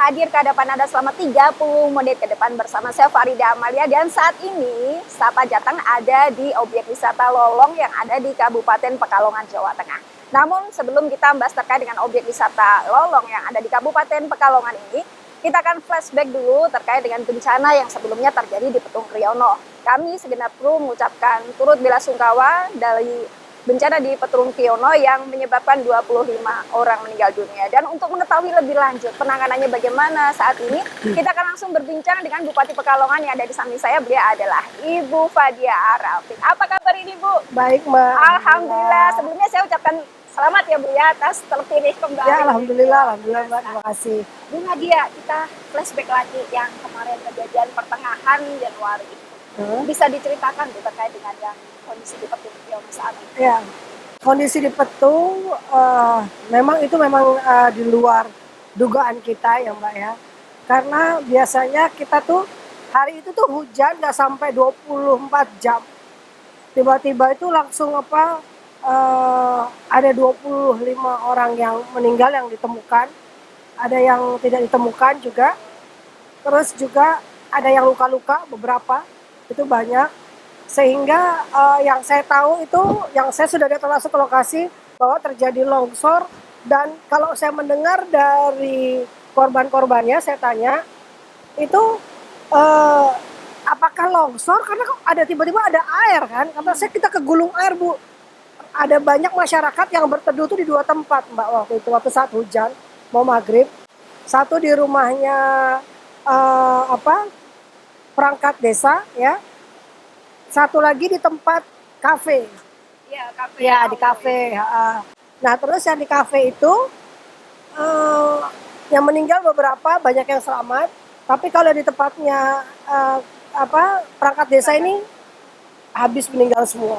hadir ke hadapan Anda selama 30 menit ke depan bersama saya Farida Amalia. Dan saat ini Sapa Jateng ada di objek wisata Lolong yang ada di Kabupaten Pekalongan, Jawa Tengah. Namun sebelum kita membahas terkait dengan objek wisata Lolong yang ada di Kabupaten Pekalongan ini, kita akan flashback dulu terkait dengan bencana yang sebelumnya terjadi di Petung Kriono. Kami segenap kru mengucapkan turut bela sungkawa dari bencana di Petung Kriono yang menyebabkan 25 orang meninggal dunia. Dan untuk mengetahui lebih lanjut penanganannya bagaimana saat ini, kita akan langsung berbincang dengan Bupati Pekalongan yang ada di samping saya. Beliau adalah Ibu Fadia Arafik. Apa kabar ini, Bu? Baik, Mbak. Alhamdulillah. Sebelumnya saya ucapkan selamat ya, Bu, ya, atas terpilih kembali. Ya, alhamdulillah, Mbak. Terima kasih. Bu Nadia, kita flashback lagi yang kemarin kejadian pertengahan Januari. Bisa diceritakan Bu terkait dengan yang kondisi di Petung Kriono saat ini? Ya, kondisi di Petung memang di luar dugaan kita ya, Mbak ya. Karena biasanya kita tuh hari itu tuh hujan nggak sampai 24 jam. Tiba-tiba itu langsung ada 25 orang yang meninggal yang ditemukan. Ada yang tidak ditemukan juga. Terus juga ada yang luka-luka beberapa. Itu banyak, sehingga yang saya tahu itu, yang saya sudah datang langsung ke lokasi bahwa terjadi longsor. Dan kalau saya mendengar dari korban-korbannya, saya tanya itu apakah longsor karena kok ada tiba-tiba ada air kan, karena kita kegulung air, Bu. Ada banyak masyarakat yang berteduh tuh di dua tempat, Mbak, waktu saat hujan mau maghrib. Satu di rumahnya perangkat desa ya, satu lagi di tempat kafe. Iya, kafe. Ya, di kafe. Nah, terus yang di kafe itu yang meninggal beberapa, banyak yang selamat. Tapi kalau di tempatnya perangkat desa ini habis meninggal semua.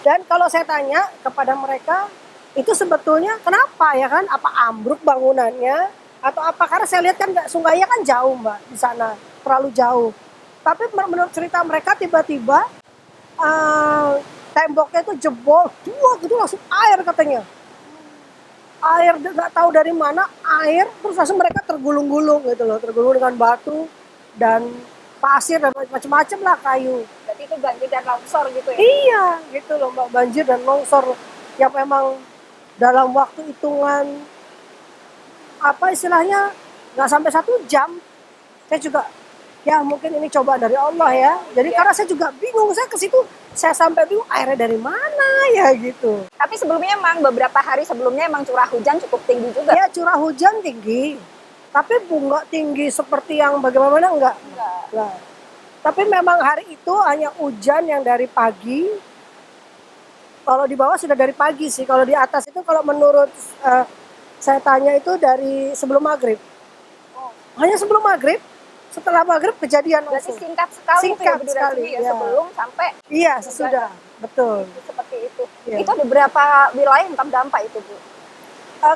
Dan kalau saya tanya kepada mereka, itu sebetulnya kenapa ya kan? Apa ambruk bangunannya atau apa? Karena saya lihat kan sungainya kan jauh, Mbak, di sana, terlalu jauh. Tapi menurut cerita mereka tiba-tiba temboknya itu jebol, gitu langsung air katanya. Air nggak tahu dari mana air, terus langsung mereka tergulung-gulung gitu loh, tergulung dengan batu dan pasir dan macam-macam lah, kayu. Berarti itu banjir dan longsor gitu ya? Iya, gitu loh, Mbak, banjir dan longsor yang memang dalam waktu hitungan istilahnya nggak sampai 1 jam. Saya juga ya mungkin ini coba dari Allah ya. Jadi karena saya juga bingung, saya ke situ saya sampai bingung airnya dari mana ya gitu. Tapi sebelumnya emang beberapa hari sebelumnya emang curah hujan cukup tinggi juga? Ya, curah hujan tinggi. Tapi nggak tinggi seperti yang bagaimana enggak. Nah, tapi memang hari itu hanya hujan yang dari pagi. Kalau di bawah sudah dari pagi sih. Kalau di atas itu kalau menurut saya tanya itu dari sebelum maghrib. Hanya sebelum maghrib. Setelah maghrib kejadian langsung. Berarti singkat sekali, singkat itu ya, sekali ya, sebelum sampai. Iya, sesudah, betul. Seperti itu. Ya. Itu ada berapa wilayah yang terdampak itu, Bu?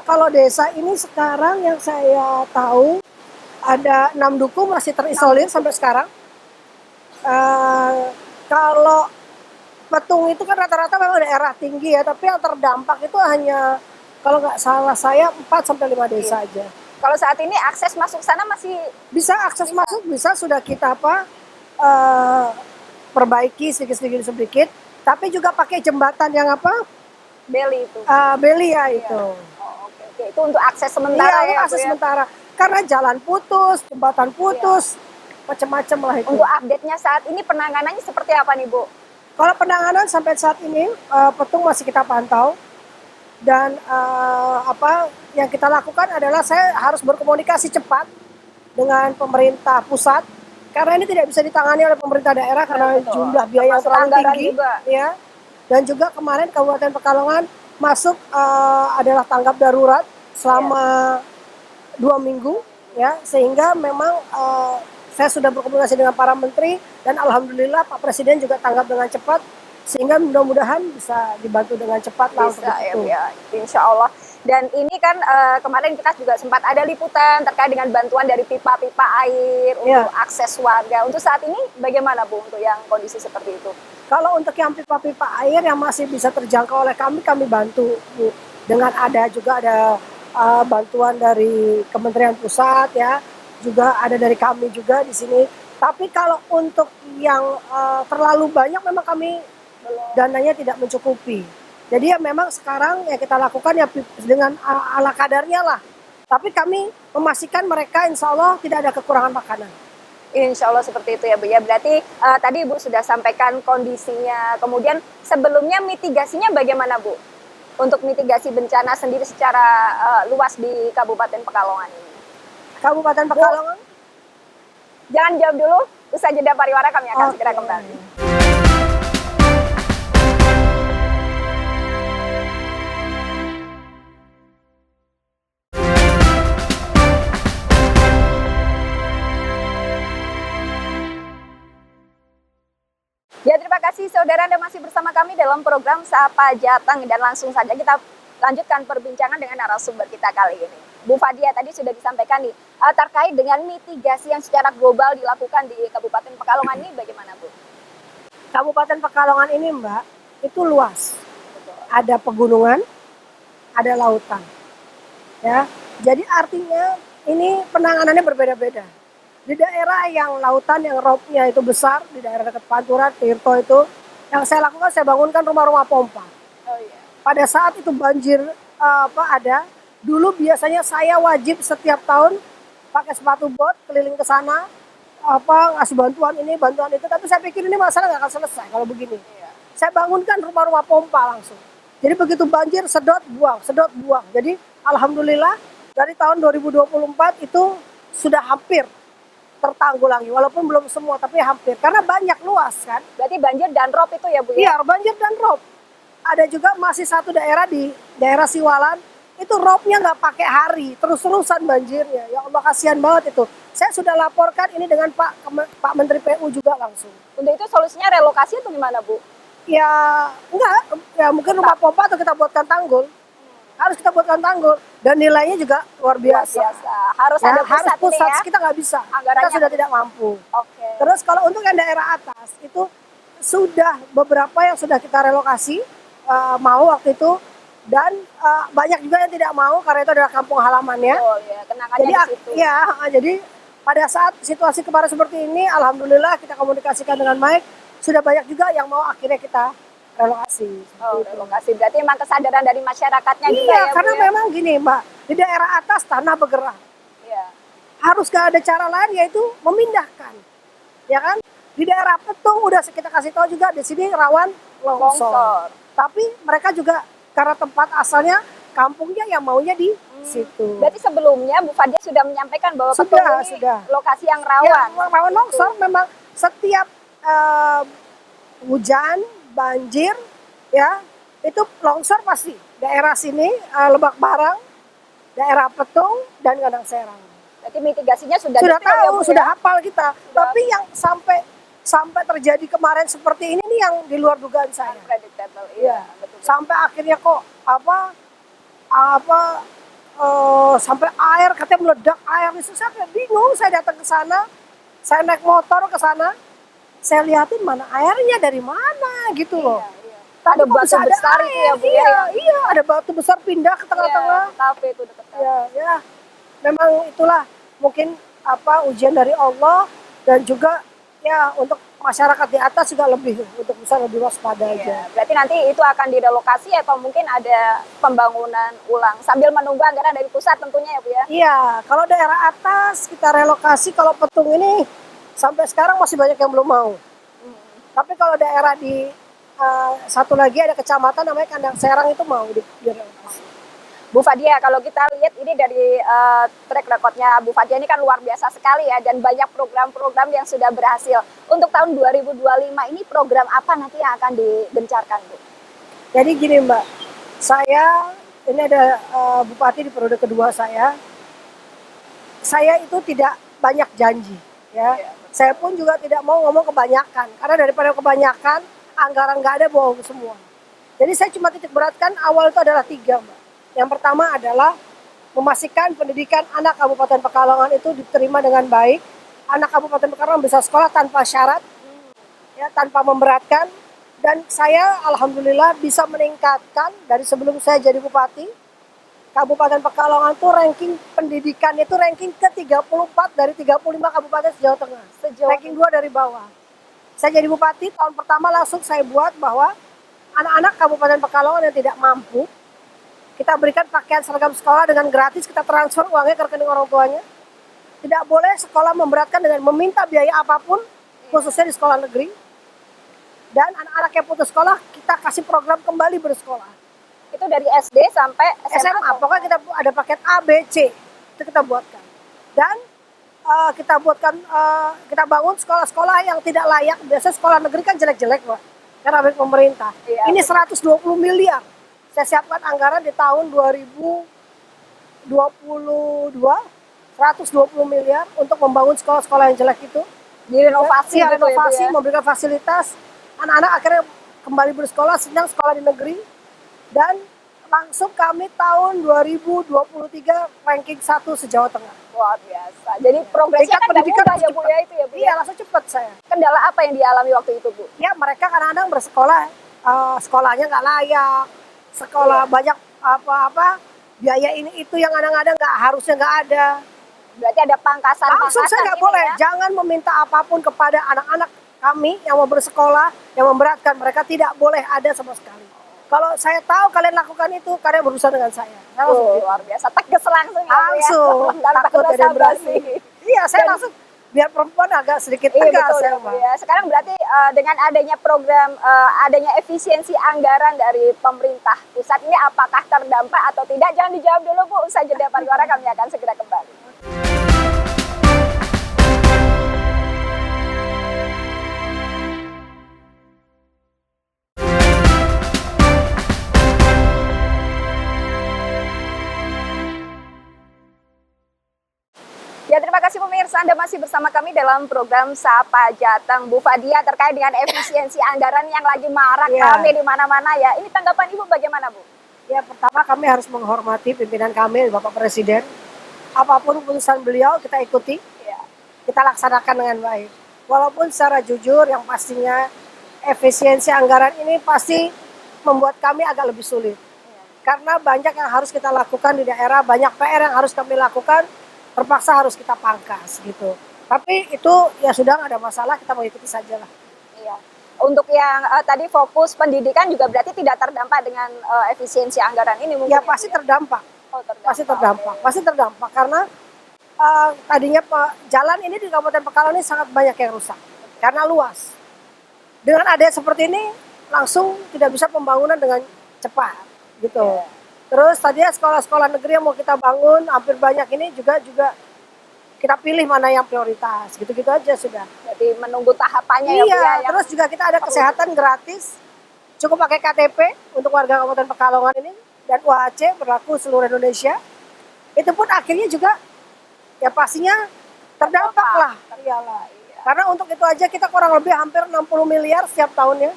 Kalau desa ini sekarang yang saya tahu ada 6 duku masih terisolir sampai sekarang. Kalau Petung itu kan rata-rata memang daerah tinggi ya, tapi yang terdampak itu hanya kalau nggak salah saya 4-5 desa aja. Kalau saat ini akses masuk sana masih bisa masuk, bisa sudah kita perbaiki sedikit, tapi juga pakai jembatan yang beli itu. Beli ya itu. Oh, oke. Itu untuk akses sementara ya. Akses sementara. Karena jalan putus, jembatan putus, macam-macam lah itu. Untuk update-nya saat ini penanganannya seperti apa nih, Bu? Kalau penanganan sampai saat ini Petung masih kita pantau. Dan yang kita lakukan adalah saya harus berkomunikasi cepat dengan pemerintah pusat karena ini tidak bisa ditangani oleh pemerintah daerah karena jumlah biaya yang terlalu tinggi ya. Dan juga kemarin Kabupaten Pekalongan masuk adalah tanggap darurat selama 2 minggu ya, sehingga memang saya sudah berkomunikasi dengan para menteri dan alhamdulillah Pak Presiden juga tanggap dengan cepat. Sehingga mudah-mudahan bisa dibantu dengan cepat lah untuk itu. Ya, insya Allah. Dan ini kan kemarin kita juga sempat ada liputan terkait dengan bantuan dari pipa-pipa air untuk akses warga. Untuk saat ini bagaimana, Bu, untuk yang kondisi seperti itu? Kalau untuk yang pipa-pipa air yang masih bisa terjangkau oleh kami bantu, Bu. Dengan ada bantuan dari Kementerian Pusat ya, juga ada dari kami juga di sini. Tapi kalau untuk yang terlalu banyak memang kami dananya tidak mencukupi. Jadi ya memang sekarang ya kita lakukan ya dengan ala kadarnya lah. Tapi kami memastikan mereka insya Allah tidak ada kekurangan makanan. Insya Allah seperti itu ya Bu ya. Berarti tadi Ibu sudah sampaikan kondisinya. Kemudian sebelumnya mitigasinya bagaimana Bu? Untuk mitigasi bencana sendiri secara luas di Kabupaten Pekalongan ini. Kabupaten Pekalongan? Jangan jawab dulu. Usai jeda pariwara kami akan segera kembali. Ya, terima kasih saudara Anda masih bersama kami dalam program Sapa Jateng, dan langsung saja kita lanjutkan perbincangan dengan narasumber kita kali ini. Bu Fadia tadi sudah disampaikan nih terkait dengan mitigasi yang secara global dilakukan di Kabupaten Pekalongan ini bagaimana Bu? Kabupaten Pekalongan ini Mbak, itu luas. Ada pegunungan, ada lautan. Ya, jadi artinya ini penanganannya berbeda-beda. Di daerah yang lautan yang robnya itu besar, di daerah dekat Pantura, Tirto itu, yang saya lakukan saya bangunkan rumah-rumah pompa. Oh iya. Pada saat itu banjir ada, dulu biasanya saya wajib setiap tahun pakai sepatu bot keliling ke sana, ngasih bantuan ini, bantuan itu. Tapi saya pikir ini masalah nggak akan selesai kalau begini. Iya. Saya bangunkan rumah-rumah pompa langsung. Jadi begitu banjir sedot buang, sedot buang. Jadi alhamdulillah dari tahun 2024 itu sudah hampir tertanggulangi, walaupun belum semua tapi hampir, karena banyak luas kan. Berarti banjir dan rob itu ya Bu ya? Iya, banjir dan rob. Ada juga masih satu daerah di daerah Siwalan, itu robnya nggak pakai hari, terus-terusan banjirnya. Ya Allah, kasihan banget itu. Saya sudah laporkan ini dengan Pak Menteri PU juga langsung. Untuk itu solusinya relokasi atau gimana Bu? Ya enggak, ya mungkin rumah pompa atau kita buatkan tanggul. Harus kita buatkan tanggul, dan nilainya juga luar biasa. Harus Ya, ada pusat, harus pusat ini ya? kita nggak bisa. Anggarannya Kita sudah tidak mampu. Oke. Terus kalau untuk yang daerah atas itu sudah beberapa yang sudah kita relokasi mau waktu itu, dan banyak juga yang tidak mau karena itu adalah kampung halamannya. Oh ya, kenangannya Jadi di situ. ya, jadi pada saat situasi kemarin seperti ini, alhamdulillah kita komunikasikan dengan baik. Sudah banyak juga yang mau akhirnya kita relokasi. Oh, relokasi. Berarti memang kesadaran dari masyarakatnya juga Iya, ya karena Bu ya? memang gini Mbak, di daerah atas tanah bergerak. Iya. Harus gak ada cara lain yaitu memindahkan. Ya kan? Di daerah Petung udah kita kasih tahu juga di sini rawan longsor. Tapi mereka juga karena tempat asalnya kampungnya yang maunya di situ. Berarti sebelumnya Bu Fadia sudah menyampaikan bahwa Sudah, Petung ini sudah. lokasi yang Ya, rawan. rawan longsor memang setiap hujan, banjir, ya itu longsor pasti. Daerah sini Lebak Barang, daerah Petung dan Gadang Serang. Berarti mitigasinya sudah Sudah detail ya, tahu, Bu, sudah ya? hafal kita. Tapi yang sampai terjadi kemarin seperti ini nih yang di luar dugaan saya. Unpredictable. Iya. Iya, betul. Sampai akhirnya kok sampai air katanya meledak air itu, saya bingung. Saya datang ke sana, saya naik motor ke sana, saya lihatin mana airnya dari mana gitu loh. Iya, iya. Tapi Ada kok batu bisa ada besar itu ya Bu ya? Iya, iya, ada batu besar pindah ke tengah-tengah. Iya, kafe itu dekat. Ya, ya. Memang itulah mungkin ujian dari Allah, dan juga ya untuk masyarakat di atas juga untuk bisa lebih waspada aja. Iya, berarti nanti itu akan direlokasi atau mungkin ada pembangunan ulang sambil menunggu anggaran dari pusat tentunya ya Bu ya? Iya, kalau daerah atas kita relokasi, kalau Petung ini sampai sekarang masih banyak yang belum mau. Tapi kalau daerah di satu lagi ada kecamatan namanya Kandang Serang itu mau direlokasi. Bu Fadia, kalau kita lihat ini dari track recordnya Bu Fadia ini kan luar biasa sekali ya, dan banyak program-program yang sudah berhasil. Untuk tahun 2025 ini program apa nanti yang akan digencarkan Bu? Jadi gini Mbak, saya ini ada bupati di periode kedua saya itu tidak banyak janji ya. Iya. Saya pun juga tidak mau ngomong kebanyakan, karena daripada kebanyakan anggaran nggak ada, bohong semua. Jadi saya cuma titik beratkan awal itu adalah 3 Mbak. Yang pertama adalah memastikan pendidikan anak Kabupaten Pekalongan itu diterima dengan baik. Anak Kabupaten Pekalongan bisa sekolah tanpa syarat, ya, tanpa memberatkan. Dan saya alhamdulillah bisa meningkatkan dari sebelum saya jadi bupati, Kabupaten Pekalongan tuh ranking pendidikan itu ranking ke-34 dari 35 kabupaten Jawa Tengah. Ranking 2 dari bawah. Saya jadi bupati, tahun pertama langsung saya buat bahwa anak-anak Kabupaten Pekalongan yang tidak mampu, kita berikan pakaian seragam sekolah dengan gratis, kita transfer uangnya ke rekening orang tuanya. Tidak boleh sekolah memberatkan dengan meminta biaya apapun, khususnya di sekolah negeri. Dan anak-anak yang putus sekolah, kita kasih program kembali bersekolah. Itu dari SD sampai SMA, pokoknya kita ada paket A, B, C, itu kita buatkan. Dan kita bangun sekolah-sekolah yang tidak layak. Biasanya sekolah negeri kan jelek-jelek, Pak, karena milik pemerintah. Iya, Ini 120 miliar. Saya siapkan anggaran di tahun 2022, 120 miliar untuk membangun sekolah-sekolah yang jelek itu. direnovasi Iya, gitu renovasi, ya, Bu, ya? memberikan fasilitas. Anak-anak akhirnya kembali bersekolah, senang sekolah di negeri. Dan langsung kami tahun 2023 ranking 1 se-Jawa Tengah. Luar biasa. Jadi progresnya Tingkat kan nggak pendidikan mudah ya, langsung Bu, cepat. ya, itu ya, Bu, Iya, ya? langsung cepat saya. Kendala apa yang dialami waktu itu, Bu? Ya, mereka kadang-kadang bersekolah, sekolahnya nggak layak, sekolah Iya. banyak apa-apa, biaya ini itu yang kadang-kadang harusnya nggak ada. Berarti ada pangkasan-pangkasan Langsung saya nggak ini boleh, ya? jangan meminta apapun kepada anak-anak kami yang mau bersekolah, yang memberatkan mereka, tidak boleh ada sama sekali. Kalau saya tahu kalian lakukan itu, kalian berurusan dengan saya. Saya langsung gitu. Luar biasa. Tegas langsung ya, Bu, ya? Langsung, Tanpa takut ada yang basa-basi. berani. Iya, saya langsung biar perempuan agak sedikit Iya, tegas betul ya, ya, Bu, Mbak. ya. Sekarang berarti dengan adanya program, adanya efisiensi anggaran dari pemerintah pusat ini apakah terdampak atau tidak? Jangan dijawab dulu, Bu. Usai jeda pariwara kami akan segera kembali. Ya, terima kasih pemirsa, Anda masih bersama kami dalam program Sapa Jateng. Bu Fadia, terkait dengan efisiensi anggaran yang lagi marak Iya. kami di mana-mana ya. Ini tanggapan Ibu bagaimana, Bu? Ya, pertama kami harus menghormati pimpinan kami, Bapak Presiden. Apapun keputusan beliau kita ikuti, Ya. kita laksanakan dengan baik. Walaupun secara jujur yang pastinya efisiensi anggaran ini pasti membuat kami agak lebih sulit. Karena banyak yang harus kita lakukan di daerah, banyak PR yang harus kami lakukan, terpaksa harus kita pangkas gitu. Tapi itu ya sudah nggak ada masalah, kita mengikuti saja lah. Iya. Untuk yang tadi fokus pendidikan juga berarti tidak terdampak dengan efisiensi anggaran ini mungkin. Ya pasti terdampak, Oh, terdampak. pasti terdampak, Oke. pasti terdampak karena tadinya jalan ini di Kabupaten Pekalongan ini sangat banyak yang rusak karena luas. Dengan adanya seperti ini langsung tidak bisa pembangunan dengan cepat gitu. Iya. Terus tadinya sekolah-sekolah negeri yang mau kita bangun hampir banyak ini juga kita pilih mana yang prioritas, gitu-gitu aja sudah. Jadi menunggu tahapannya ya, Bu, Iya, ya, yang terus juga kita ada kesehatan gratis, cukup pakai KTP untuk warga Kabupaten Pekalongan ini, dan UHC berlaku seluruh Indonesia. Itu pun akhirnya juga ya pastinya terdampak lah. Iyalah. Iya. Karena untuk itu aja kita kurang lebih hampir 60 miliar setiap tahunnya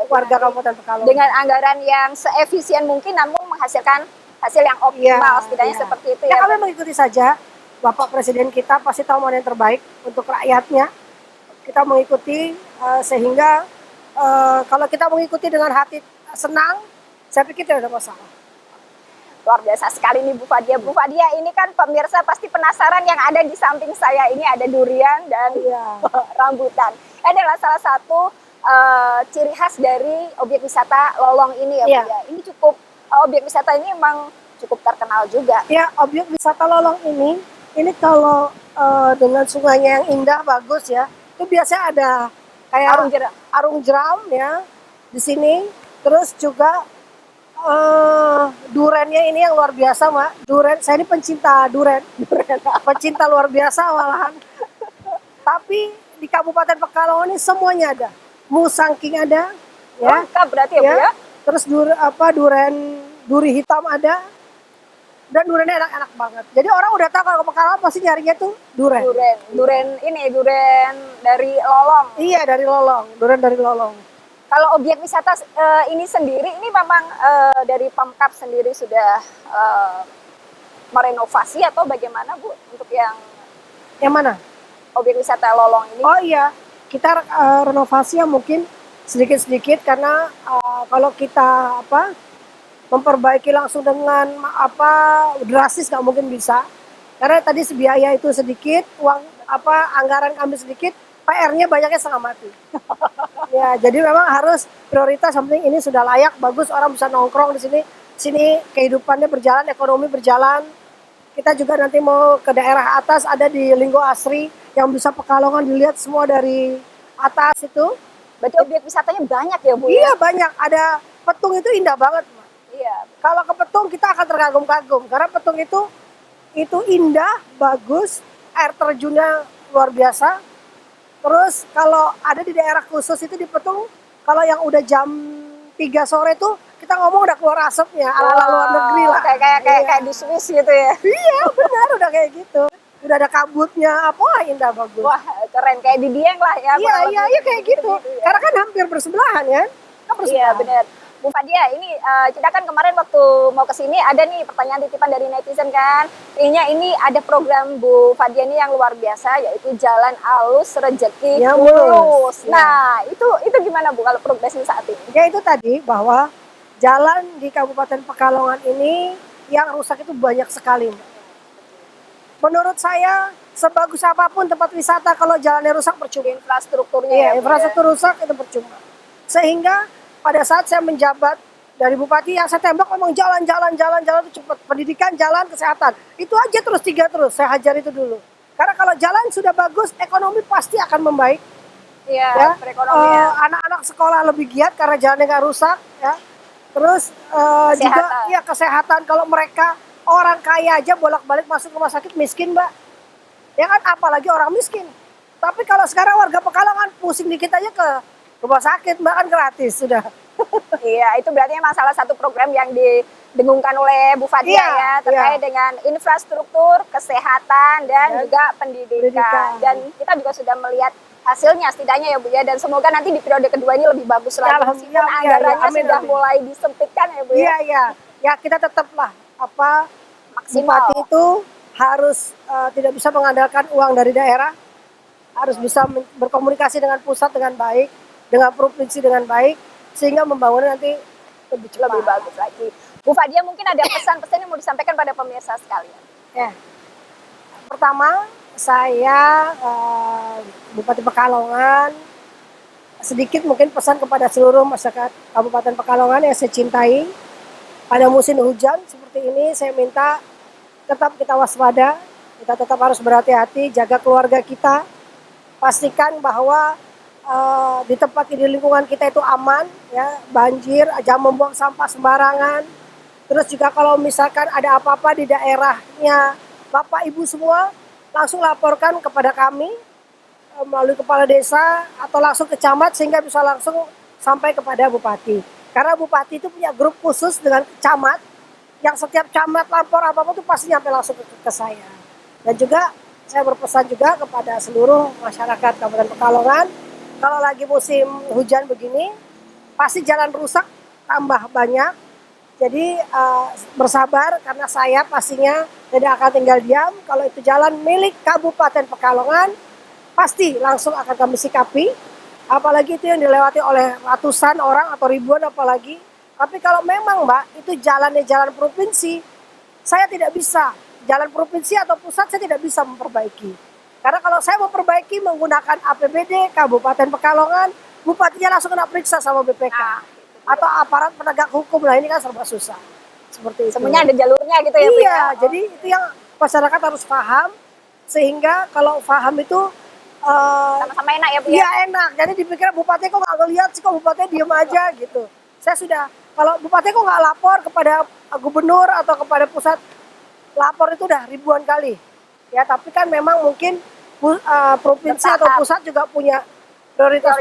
warga Kabupaten Pekalongan. dengan anggaran yang seefisien mungkin namun menghasilkan hasil yang optimal, setidaknya iya. seperti itu Ya ya. kami mengikuti saja. Bapak Presiden kita pasti tahu mana yang terbaik untuk rakyatnya. Kita mengikuti sehingga kalau kita mengikuti dengan hati senang, saya pikir tidak ada masalah. Luar biasa sekali nih Bu Fadia. Bu Fadia, ini kan pemirsa pasti penasaran, yang ada di samping saya ini ada durian dan Iya. rambutan. Ini adalah salah satu ciri khas dari objek wisata Lolong ini ya, Bu, Iya. ya. Ini cukup objek wisata ini memang cukup terkenal juga. Ya, objek wisata Lolong ini kalau dengan sungainya yang indah bagus ya, itu biasanya ada kayak arung jeram ya di sini. Terus juga durennya ini yang luar biasa, Mak. Duren, saya ini pencinta duren, pencinta luar biasa malahan. Tapi di Kabupaten Pekalongan ini semuanya ada. Musangking ada, ya. Lengkap berarti ya, Bu, ya. Terus duri hitam ada. Dan durennya enak-enak banget. Jadi orang udah tahu kalau ke Pekalongan pasti nyarinya tuh duren. Duren dari Lolong. Iya, dari Lolong, duren dari Lolong. Kalau objek wisata ini sendiri, ini memang dari Pemkab sendiri sudah merenovasi atau bagaimana, Bu, untuk yang Yang mana? objek wisata Lolong ini? Oh iya, kita renovasi ya mungkin sedikit-sedikit karena kalau kita memperbaiki langsung dengan apa drastis nggak mungkin bisa. Karena tadi biaya itu sedikit, uang anggaran kami sedikit, PR-nya banyaknya setengah mati. Ya, jadi memang harus prioritas yang penting ini sudah layak, bagus, orang bisa nongkrong di sini. Sini kehidupannya berjalan, ekonomi berjalan. Kita juga nanti mau ke daerah atas, ada di Linggo Asri yang bisa Pekalongan dilihat semua dari atas itu. Berarti objek wisatanya banyak ya Bu? Iya banyak, ada Petung itu indah banget. Iya. Kalau ke Petung kita akan terkagum-kagum karena Petung itu indah, bagus, air terjunnya luar biasa. Terus kalau ada di daerah khusus itu di Petung, kalau yang udah jam 3 sore tuh kita ngomong udah keluar asapnya, ala-ala luar negeri lah. Kayak di Swiss gitu ya. Iya benar, udah kayak gitu. Udah ada kabutnya, apa indah bagus. Wah keren, kayak di Dieng lah ya. Iya kayak gitu. Ya. Karena kan hampir bersebelahan ya. Iya benar. Bu Fadia, ini kita kan kemarin waktu mau ke sini ada nih pertanyaan titipan dari netizen kan. Kayaknya ini ada program Bu Fadia ini yang luar biasa, yaitu Jalan Alus Rejeki Ya, Mulus. ya. Nah itu gimana Bu kalau progresnya saat ini? Ya itu tadi bahwa jalan di Kabupaten Pekalongan ini yang rusak itu banyak sekali. Menurut saya sebagus apapun tempat wisata kalau jalannya rusak percuma. Infrastrukturnya Iya, ya, Bu, infrastruktur rusak itu percuma. Sehingga pada saat saya menjabat dari bupati yang saya tembak memang jalan itu cepat. Pendidikan, jalan, kesehatan. Itu aja terus 3 terus saya hajar itu dulu. Karena kalau jalan sudah bagus, ekonomi pasti akan membaik. Iya, Ya, perekonomian. anak-anak sekolah lebih giat karena jalannya nggak rusak. Ya. Terus juga ya kesehatan kalau mereka orang kaya aja bolak-balik masuk rumah sakit miskin Mbak. Ya kan apalagi orang miskin. Tapi kalau sekarang warga Pekalongan pusing dikit aja ke rumah sakit Mbak kan gratis sudah. Iya, itu berarti memang salah satu program yang didengungkan oleh Bu Fadia ya, terkait dengan infrastruktur, kesehatan, dan juga pendidikan. Dan kita juga sudah melihat hasilnya setidaknya ya Bu ya, dan semoga nanti di periode kedua ini lebih bagus lagi. Meskipun anggarannya sudah mulai disempitkan ya Bu ya. Iya. Ya kita tetaplah Maksimal. Bupati itu harus tidak bisa mengandalkan uang dari daerah, harus bisa berkomunikasi dengan pusat dengan baik, dengan provinsi dengan baik, sehingga membangunnya nanti lebih bagus lagi. Bu Fadia mungkin ada pesan-pesan yang mau disampaikan pada pemirsa sekalian. Ya. Pertama, saya Bupati Pekalongan sedikit mungkin pesan kepada seluruh masyarakat Kabupaten Pekalongan yang saya cintai. Pada musim hujan seperti ini saya minta tetap kita waspada, kita tetap harus berhati-hati, jaga keluarga kita, pastikan bahwa di tempat di lingkungan kita itu aman, ya banjir, jangan membuang sampah sembarangan. Terus juga kalau misalkan ada apa-apa di daerahnya Bapak Ibu semua, langsung laporkan kepada kami melalui kepala desa atau langsung ke camat sehingga bisa langsung sampai kepada Bupati. Karena Bupati itu punya grup khusus dengan camat, yang setiap camat lapor apa-apa itu pasti nyampe langsung ke saya. Dan juga saya berpesan juga kepada seluruh masyarakat Kabupaten Pekalongan, kalau lagi musim hujan begini, pasti jalan rusak tambah banyak. Jadi bersabar karena saya pastinya tidak akan tinggal diam. Kalau itu jalan milik Kabupaten Pekalongan, pasti langsung akan kami sikapi. Apalagi itu yang dilewati oleh ratusan orang atau ribuan apalagi. Tapi kalau memang Mbak, itu jalannya jalan provinsi, saya tidak bisa. Jalan provinsi atau pusat saya tidak bisa memperbaiki. Karena kalau saya mau perbaiki menggunakan APBD Kabupaten Pekalongan, bupatinya langsung kena periksa sama BPK. Atau aparat penegak hukum, lah ini kan serba susah. Seperti itu. Semuanya ada jalurnya gitu ya Bu ya. Iya, jadi itu yang masyarakat harus paham. Sehingga kalau paham itu sama-sama enak ya Bu ya. Iya enak, jadi dipikir bupati kok nggak ngeliat sih, kok bupati diem aja gitu. Saya sudah, kalau bupati kok nggak lapor kepada gubernur atau kepada pusat, lapor itu udah ribuan kali. Ya, tapi kan memang mungkin provinsi atau pusat juga punya prioritas.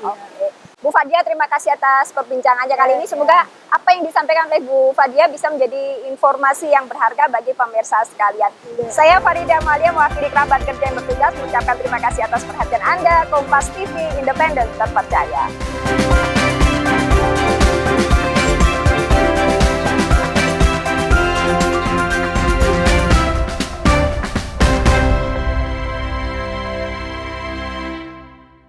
Oke. Bu Fadia, terima kasih atas perbincangannya kali ini. Semoga apa yang disampaikan oleh Bu Fadia bisa menjadi informasi yang berharga bagi pemirsa sekalian. Saya Farida Amalia mewakili kerabat kerja yang bertugas mengucapkan terima kasih atas perhatian Anda. Kompas TV, independen, terpercaya.